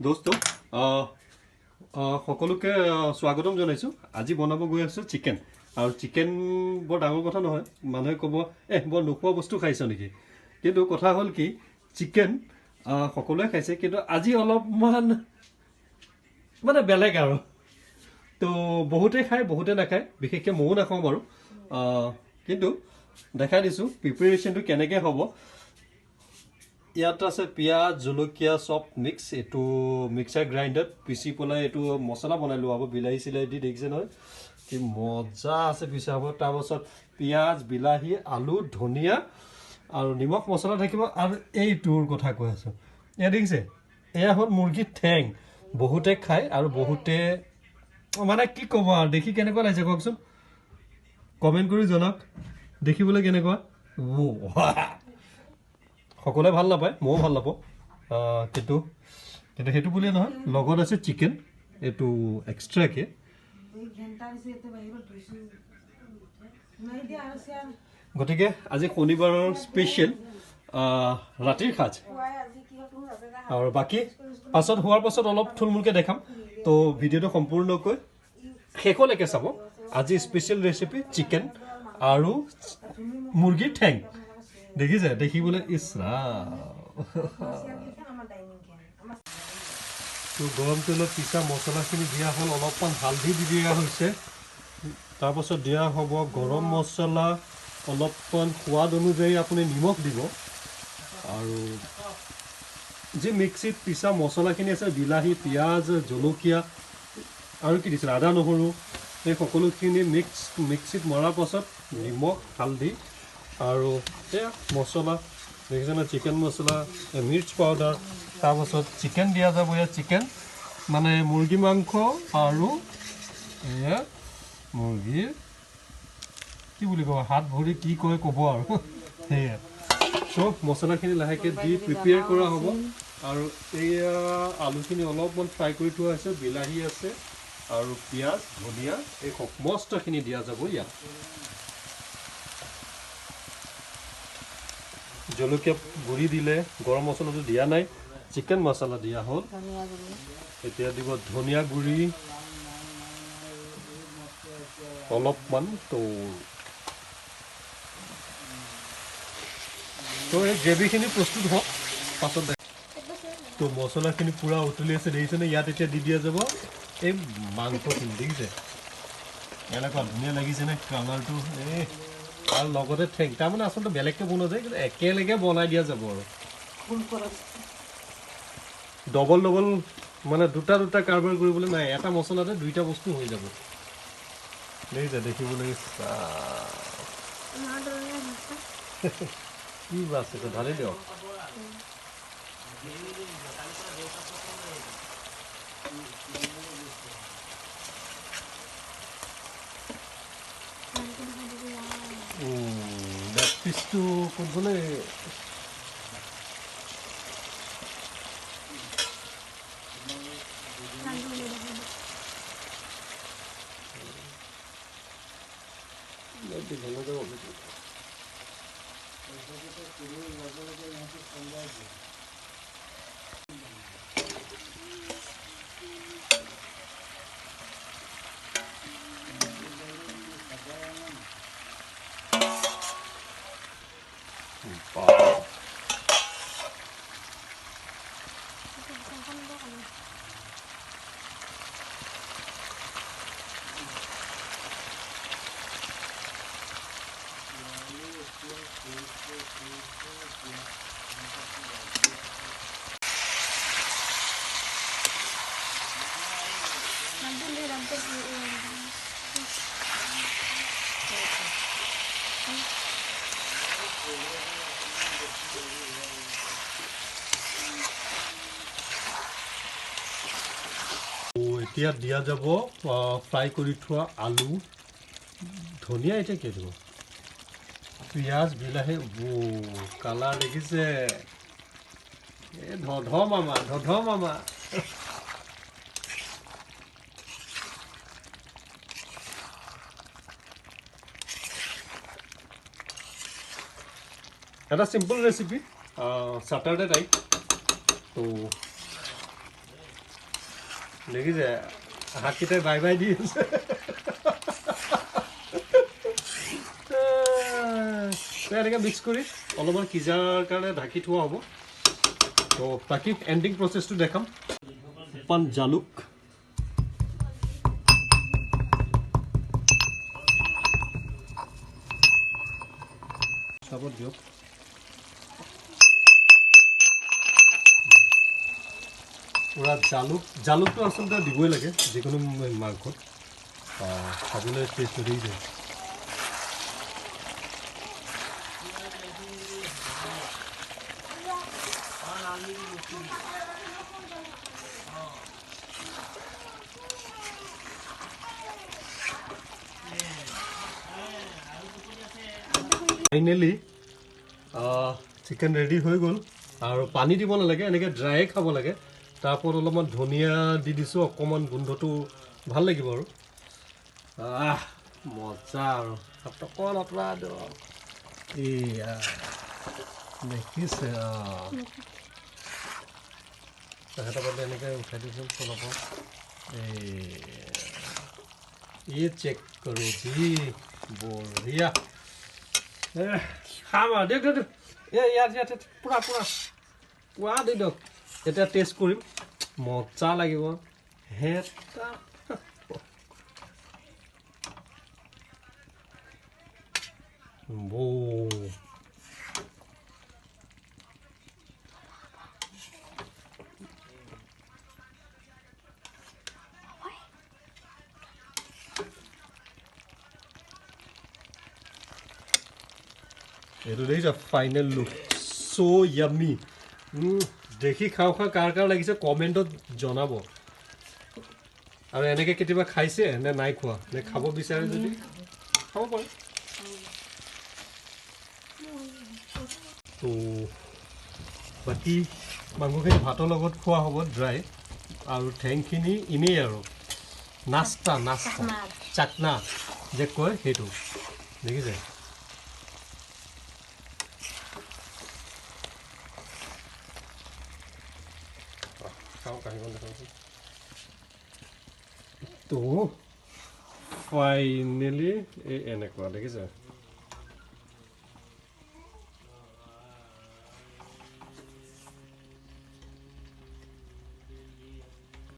দোস্ত সকলোকে স্বাগতম জনাইছোঁ। আজি বনাব গৈ আছোঁ চিকেন। আৰু চিকেন বৰ ডাঙৰ কথা নহয়, মানুহে ক'ব বৰ নোখোৱা বস্তু খাইছ নেকি, কিন্তু কথা হ'ল কি চিকেন সকলোৱে খাইছে, কিন্তু আজি অলপমান মানে বেলেগ আৰু। তো বহুতে খায় বহুতে নাখায়, বিশেষকৈ ময়ো নাখাওঁ বাৰু। কিন্তু দেখাই দিছোঁ প্ৰিপেৰেশ্যনটো কেনেকৈ হ'ব। ইয়াত আছে পিঁয়াজ জলকীয়া চব মিক্স, এইটো মিক্সাৰ গ্ৰাইণ্ডাৰত পিচি পেলাই এইটো মছলা বনাই লোৱা হ'ব। বিলাহী চিলাহী দি দেখিছে নহয়, কি মজা আছে পিছা হ'ব। তাৰপাছত পিঁয়াজ বিলাহী আলু ধনিয়া আৰু নিমখ মছলা থাকিব। আৰু এইটোৰ কথা কৈ আছোঁ, এয়া দেখিছে, এয়া হ'ল মুৰ্গীৰ ঠেং। বহুতে খায় আৰু বহুতে মানে কি ক'ব আৰু, দেখি কেনেকুৱা লাগিছে কওকচোন, কমেণ্ট কৰি জনাওক দেখিবলৈ কেনেকুৱা। সকলোৱে ভাল নাপায়, ময়ো ভাল নাপাওঁ, কিন্তু সেইটো বুলিয়ে নহয়, লগত আছে চিকেন, এইটো এক্সট্ৰাকে। গতিকে আজি শনিবাৰৰ স্পেচিয়েল ৰাতিৰ সাজ। আৰু বাকী পাছত হোৱাৰ পাছত অলপ থুলমূলকৈ দেখাম। তো ভিডিঅ'টো সম্পূৰ্ণকৈ শেষলৈকে চাব। আজি স্পেচিয়েল ৰেচিপি চিকেন আৰু মুৰ্গীৰ ঠেং। দেখিছে, দেখিবলৈ ইচ্ছা। তো গৰম তেলত পিছা মছলাখিনি দিয়া হ'ল, অলপমান হালধি দি দিয়া হৈছে, তাৰপাছত দিয়া হ'ব গৰম মছলা, অলপমান সোৱাদ অনুযায়ী আপুনি নিমখ দিব। আৰু যি মিক্সিত পিছা মছলাখিনি আছে, বিলাহী পিঁয়াজ জলকীয়া আৰু কি দিছিলে আদা নহৰু, এই সকলোখিনি মিক্সিত মৰাৰ পাছত নিমখ হালধি আৰু এয়া মছলা দেখিছে ন, চিকেন মছলা মিৰ্চ পাউডাৰ, তাৰপাছত চিকেন দিয়া যাব। ইয়াত চিকেন মানে মুৰ্গী মাংস আৰু এয়া মুৰ্গীৰ কি বুলি ক'ব, হাত ভৰি কি কয় ক'ব আৰু সেয়া। চব মছলাখিনি লাহেকৈ দি প্ৰিপেয়াৰ কৰা হ'ব। আৰু এয়া আলুখিনি অলপমান ফ্ৰাই কৰি থোৱা হৈছে, বিলাহী আছে আৰু পিঁয়াজ ধনিয়া এই সমস্তখিনি দিয়া যাব। ইয়াত জলকীয়া গুড়ি দিলে, গৰম মছলাটো দিয়া নাই, চিকেন মছলা দিয়া হ'ল। এতিয়া দিব ধনিয়া গুড়ি অলপমান। তো এই গ্ৰেভিখিনি প্ৰস্তুত হওক, পাছত তো মছলাখিনি পূৰা উতলি আছে দেখিছেনে। ইয়াত এতিয়া দি দিয়া যাব এই মাংসখিনি, দেখিছে এনেকুৱা ধুনীয়া লাগিছেনে কালাৰটো। এই আৰু লগতে ঠেং, তাৰমানে আচলতে বেলেগকৈ বনোৱা যায়, কিন্তু একেলগে বনাই দিয়া যাব আৰু ডবল মানে দুটা কাৰবাৰ কৰিবলৈ নাই, এটা মছলাতে দুইটা বস্তু হৈ যাব। দেখিছে, দেখিবলৈ কি বাছ আছে, ঢালি দিয়ক। লেগ পিচটো কোনফালে এতিয়া দিয়া যাব ফ্ৰাই কৰি থোৱা আলু ধনিয়া। এতিয়া কি দিব, পিঁয়াজ বিলাহী, কালাৰ দেখিছে, এই ধ মামা। এটা চিম্পল ৰেচিপি, স্যাটাৰডে টাইপ। তো দেখিছে হাতকেইটাই বাই বাই দি আছে এনেকৈ মিক্স কৰি অলপমান সিজাৰ কাৰণে ঢাকি থোৱা হ'ব তো বাকী এণ্ডিং প্ৰচেছটো দেখাম অকণমান জালুক চাবত দিয়ক পুৰা জালুকটো আচলতে দিবই লাগে যিকোনো মাংসত খাবলৈ টেষ্ট হৈ যায় ফাইনেলি চিকেন ৰেডি হৈ গ'ল আৰু পানী দিব নালাগে এনেকৈ ড্ৰায়ে খাব লাগে তাৰ ওপৰত অলপমান ধনিয়া দি দিছোঁ অকণমান গোন্ধটো ভাল লাগিব আৰু মজা আৰু অকণ আঁতৰা দিয়ক এয়া দেখিছে তেখেতৰ বাবে এনেকৈ উঠাই দিছোঁ অলপ ये चेक करो जी बढ़िया खाम देख देख यार पूरा पूरा पूरा दे दो এটা টেষ্ট কৰিম মজা লাগিব হেটা বো এইটো দেখিছা ফাইনেল লুক সো ইয়ামি দেখি খাওঁ খাওঁ কাৰ কাৰ লাগিছে কমেণ্টত জনাব আৰু এনেকৈ কেতিয়াবা খাইছে নে নাই খোৱা নে খাব বিচাৰে যদি খাব পাৰে তো বাকী মাংসখিনি ভাতৰ লগত খোৱা হ'ব ড্ৰাই আৰু ঠেংখিনি এনেই আৰু নাস্তা চাকনা যে কয় সেইটো দেখিছে তো ফাইনেলি এই এনেকুৱা দেখিছে